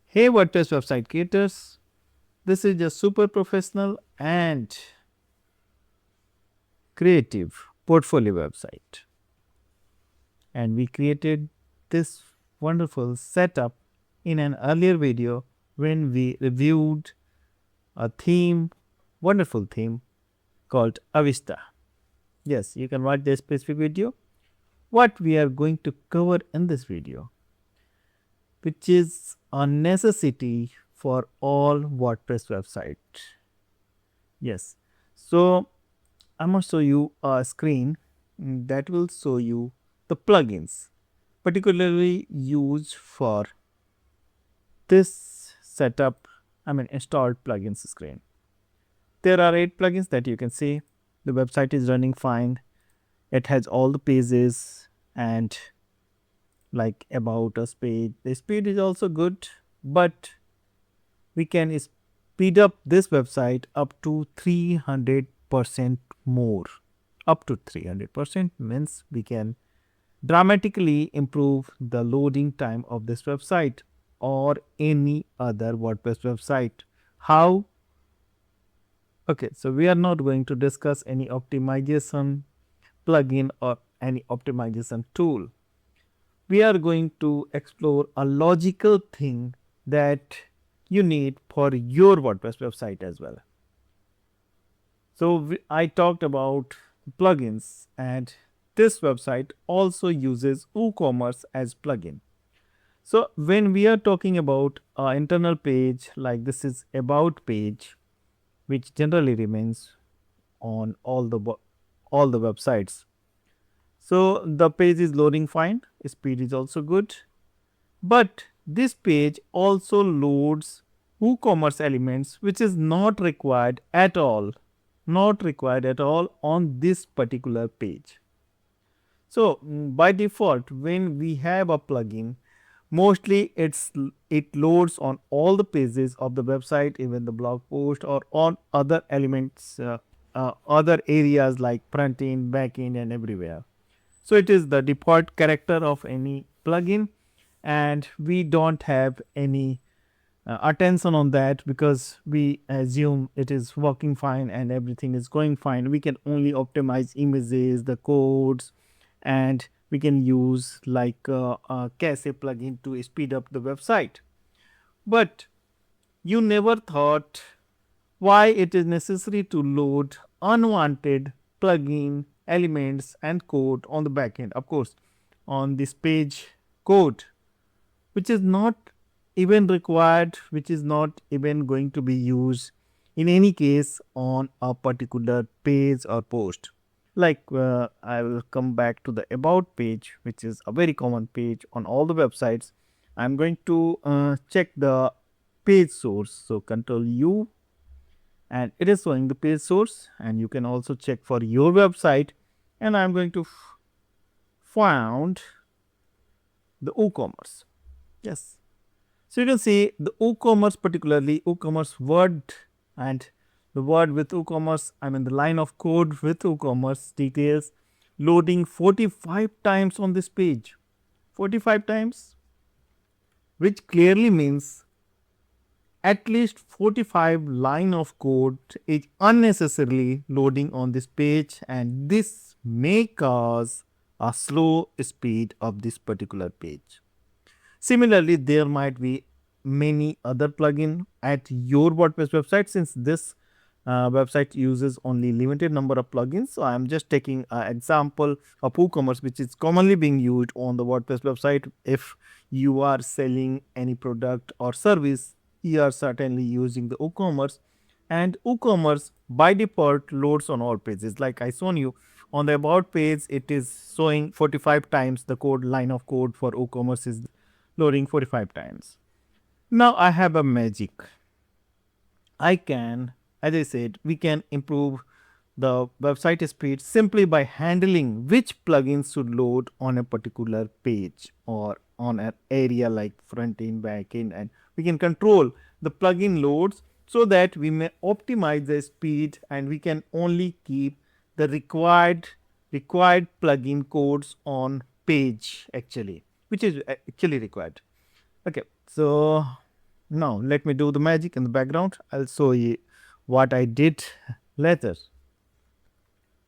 Hey WordPress website creators, this is a super professional and creative portfolio website. And we created this wonderful setup in an earlier video when we reviewed a theme, wonderful theme called Avista. Yes, you can watch this specific video. What we are going to cover in this video, which is a necessity for all WordPress website. Yes. So I'm going to show you a screen that will show you the plugins particularly used for this setup, installed plugins screen. There are 8 plugins that you can see. The website is running fine. It has all the pages and like about us page. The speed is also good, but we can speed up this website up to 300% more. Up to 300% means we can dramatically improve the loading time of this website or any other WordPress website. How? Okay, so we are not going to discuss any optimization plugin or any optimization tool. We are going to explore a logical thing that you need for your WordPress website as well. So I talked about plugins, and this website also uses WooCommerce as plugin. So when we are talking about our internal page, like this is about page, which generally remains on all the websites. So the page is loading fine, speed is also good, but this page also loads WooCommerce elements, which is not required at all, on this particular page. So by default, when we have a plugin, mostly it loads on all the pages of the website, even the blog post or on other elements, other areas like front end, back end, and everywhere. So it is the default character of any plugin, and we don't have any attention on that because we assume it is working fine and everything is going fine. We can only optimize images, the codes, and we can use like a cache plugin to speed up the website. But you never thought why it is necessary to load unwanted plugin elements and code on the backend. Of course, on this page code, which is not even required, which is not even going to be used in any case on a particular page or post. Like I will come back to the about page, which is a very common page on all the websites. I'm going to check the page source. So Control U, and it is showing the page source, and you can also check for your website. And I'm going to found the WooCommerce. Yes. So you can see the WooCommerce, particularly WooCommerce word, and the word with WooCommerce, the line of code with WooCommerce details loading 45 times on this page. 45 times, which clearly means at least 45 line of code is unnecessarily loading on this page, and this may cause a slow speed of this particular page. Similarly, there might be many other plugin at your WordPress website. Since this website uses only limited number of plugins, so I am just taking an example of WooCommerce, which is commonly being used on the WordPress website. If you are selling any product or service, you are certainly using the WooCommerce, and WooCommerce by default loads on all pages. Like I shown you on the about page, it is showing 45 times the code line of code for WooCommerce is loading 45 times. Now I have a magic. I can, as I said, we can improve the website speed simply by handling which plugins should load on a particular page or on an area like front end, back end, and we can control the plugin loads so that we may optimize the speed, and we can only keep the required plugin codes on page actually, which is actually required. Okay, so Now let me do the magic in the background. I'll show you what I did later.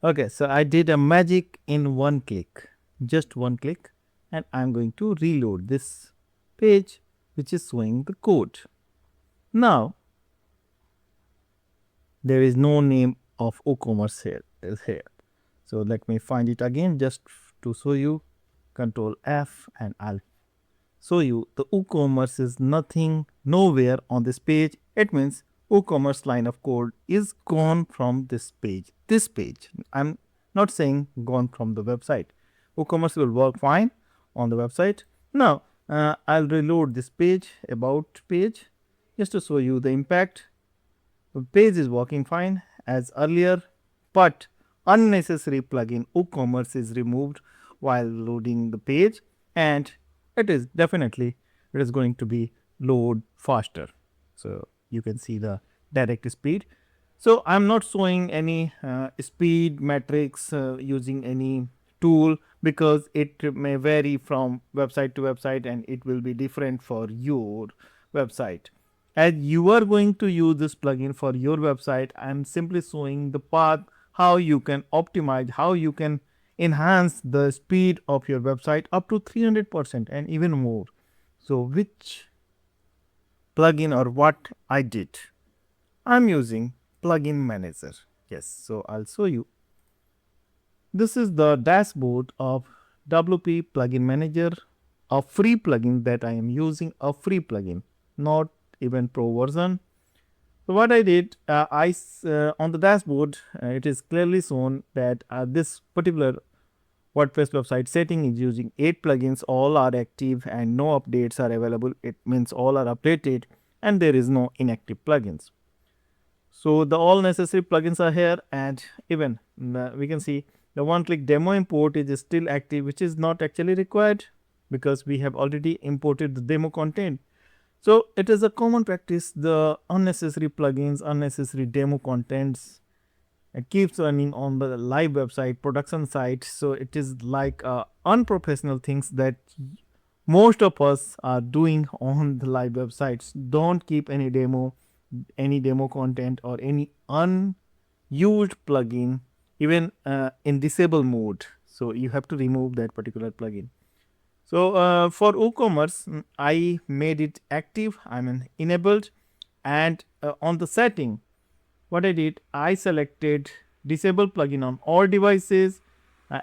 Okay, so I did a magic in one click, just one click, and I'm going to reload this page which is showing the code. Now there is no name of WooCommerce here is here. So let me find it again just to show you. Control F and I'll show you the WooCommerce is nothing nowhere on this page. It means WooCommerce line of code is gone from this page. This page. I'm not saying gone from the website. WooCommerce will work fine on the website. Now I'll reload this page, about page, just to show you the impact. The page is working fine as earlier, but unnecessary plugin WooCommerce is removed while loading the page, and it is definitely it is going to be load faster. So you can see the direct speed. So I'm not showing any speed metrics using any tool because it may vary from website to website and it will be different for your website. As you are going to use this plugin for your website, I'm simply showing the path how you can optimize, how you can enhance the speed of your website up to 300% and even more. So which plugin or what I did? I'm using plugin manager. Yes, so I'll show you. This is the dashboard of WP plugin manager, a free plugin that I am using, a free plugin, not even pro version. So what I did, on the dashboard, it is clearly shown that this particular WordPress website setting is using 8 plugins. All are active and no updates are available. It means all are updated and there is no inactive plugins. So the all necessary plugins are here, and even we can see the one-click demo import is still active, which is not actually required because we have already imported the demo content. So it is a common practice, the unnecessary plugins, unnecessary demo contents, it keeps running on the live website production site. So it is like unprofessional things that most of us are doing on the live websites. Don't keep any demo content or any unused plugin even in disable mode. So you have to remove that particular plugin. So for WooCommerce, I made it active, I mean enabled, and on the setting, what I did, I selected disable plugin on all devices.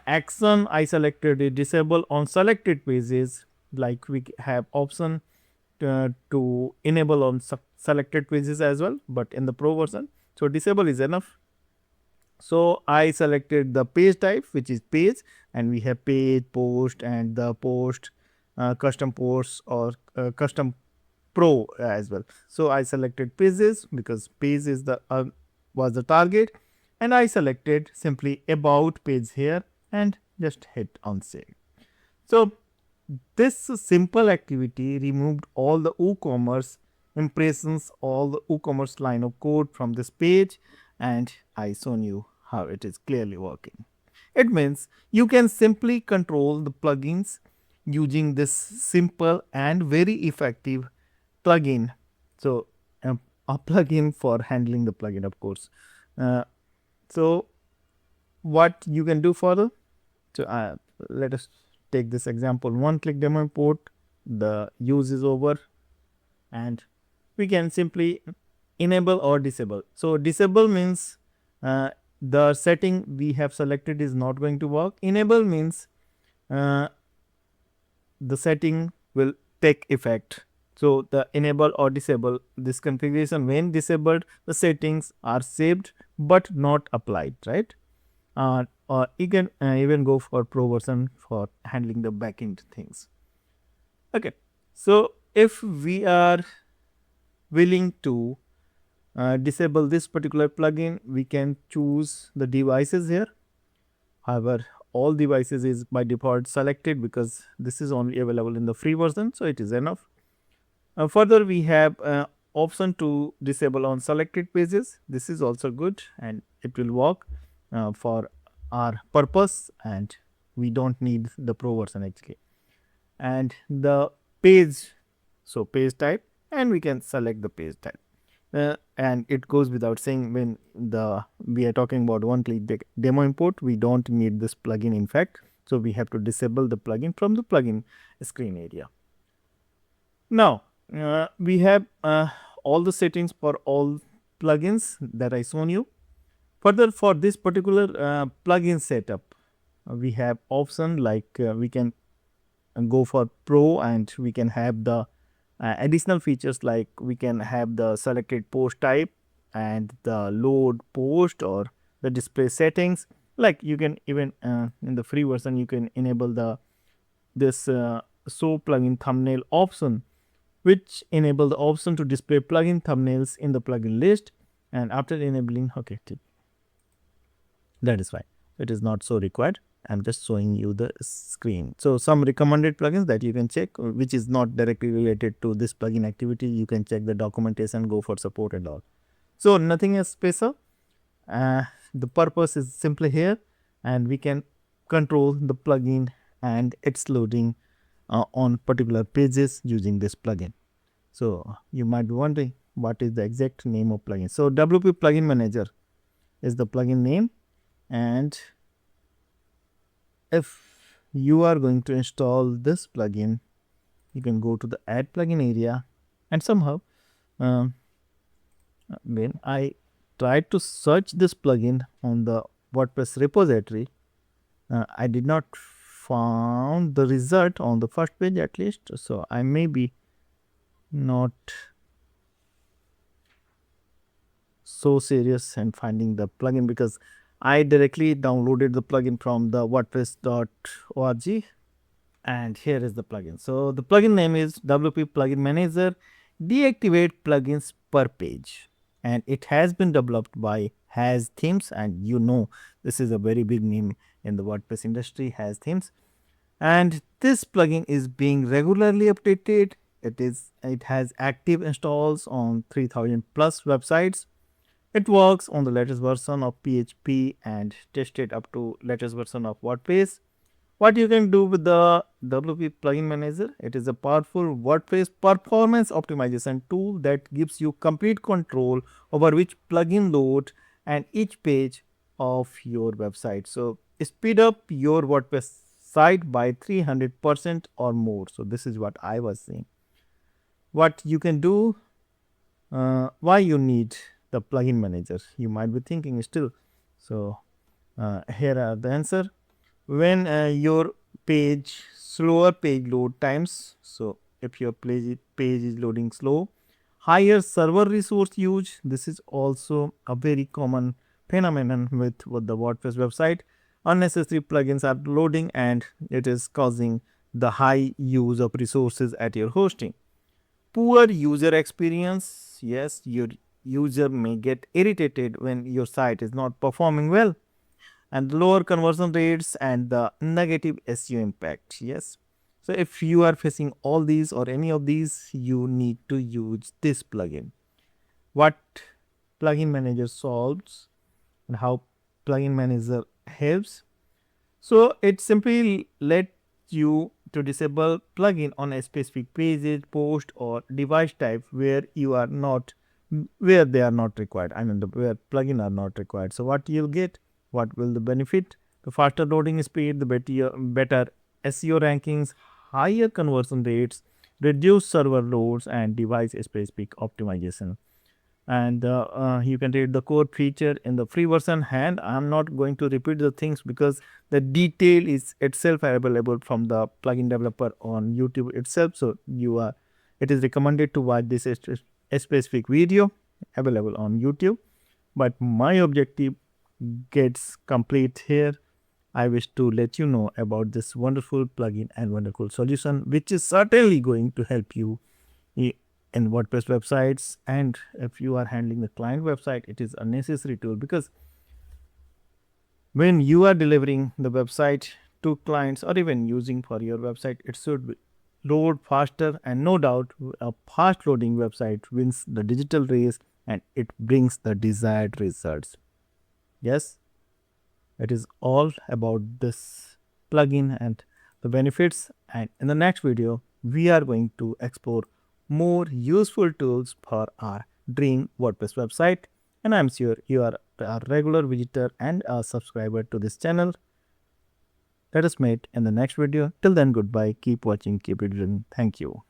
Action, I selected it disable on selected pages, like we have option to enable on selected pages as well, but in the pro version. So disable is enough. So I selected the page type, which is page, and we have page, post, and the post, custom posts or custom pro as well. So I selected pages because page is the was the target, and I selected simply about page here and just hit on save. So this simple activity removed all the WooCommerce impressions, all the WooCommerce line of code from this page, and I shown you how it is clearly working. It means you can simply control the plugins using this simple and very effective plugin. So a plugin for handling the plugin, of course. So what you can do further? So let us take this example. One-click demo import. The use is over, and we can simply enable or disable. So disable means the setting we have selected is not going to work. Enable means the setting will take effect. So the enable or disable this configuration, when disabled, the settings are saved but not applied, right? Or you can even go for pro version for handling the backend things. Okay, so if we are willing to disable this particular plugin, we can choose the devices here. However, all devices is by default selected because this is only available in the free version, so it is enough. Further, we have option to disable on selected pages. This is also good and it will work for our purpose, and we don't need the pro version actually. And the page, so page type, and we can select the page type. And it goes without saying, when we are talking about one-click demo import, we don't need this plugin in fact. So we have to disable the plugin from the plugin screen area. Now we have all the settings for all plugins that I shown you. Further, for this particular plugin setup, we have option like we can go for pro, and we can have the additional features like we can have the selected post type and the load post or the display settings. Like you can even in the free version you can enable the this show plugin thumbnail option, which enable the option to display plugin thumbnails in the plugin list. And after enabling, okay, that is fine. It is not so required. I'm just showing you the screen. So some recommended plugins that you can check, which is not directly related to this plugin activity. You can check the documentation, go for support and all. So nothing is special. The purpose is simply here, and we can control the plugin and its loading on particular pages using this plugin. So you might be wondering what is the exact name of plugin. So WP Plugin Manager is the plugin name, and if you are going to install this plugin, you can go to the add plugin area, and somehow when I tried to search this plugin on the WordPress repository, I did not found the result on the first page at least. So I may be not so serious in finding the plugin, because I directly downloaded the plugin from the wordpress.org, and here is the plugin. So the plugin name is WP Plugin Manager Deactivate Plugins Per Page, and it has been developed by Has Themes, and you know this is a very big name in the WordPress industry, Has Themes. And this plugin is being regularly updated. It has active installs on 3000 plus websites. It works on the latest version of PHP and tested up to latest version of WordPress. What you can do with the WP Plugin Manager? It is a powerful WordPress performance optimization tool that gives you complete control over which plugin load and each page of your website. So speed up your WordPress site by 300% or more. So this is what I was saying. What you can do, why you need the plugin manager, you might be thinking still. So here are the answer. When your slower page load times, so if your page is loading slow, higher server resource use, this is also a very common phenomenon with the WordPress website. Unnecessary plugins are loading, and it is causing the high use of resources at your hosting. Poor user experience, yes, your user may get irritated when your site is not performing well, and lower conversion rates and the negative SEO impact. Yes. So if you are facing all these or any of these, you need to use this plugin. What plugin manager solves and how plugin manager helps. So it simply let you to disable plugin on a specific page, post or device type where they are not required. I mean where plugin are not required. So what you'll get, what will the benefit? The faster loading speed, the better SEO rankings, higher conversion rates, reduced server loads, and device specific optimization. And you can read the code feature in the free version, and I'm not going to repeat the things because the detail is itself available from the plugin developer on YouTube itself. So it is recommended to watch this a specific video available on YouTube, but my objective gets complete here. I wish to let you know about this wonderful plugin and wonderful solution, which is certainly going to help you in WordPress websites. And if you are handling the client website, it is a necessary tool, because when you are delivering the website to clients or even using for your website, it should load faster, and no doubt a fast loading website wins the digital race and it brings the desired results. Yes, it is all about this plugin and the benefits, and in the next video we are going to explore more useful tools for our dream WordPress website. And I'm sure you are a regular visitor and a subscriber to this channel. Let us meet in the next video. Till then, goodbye. Keep watching, keep reading. Thank you.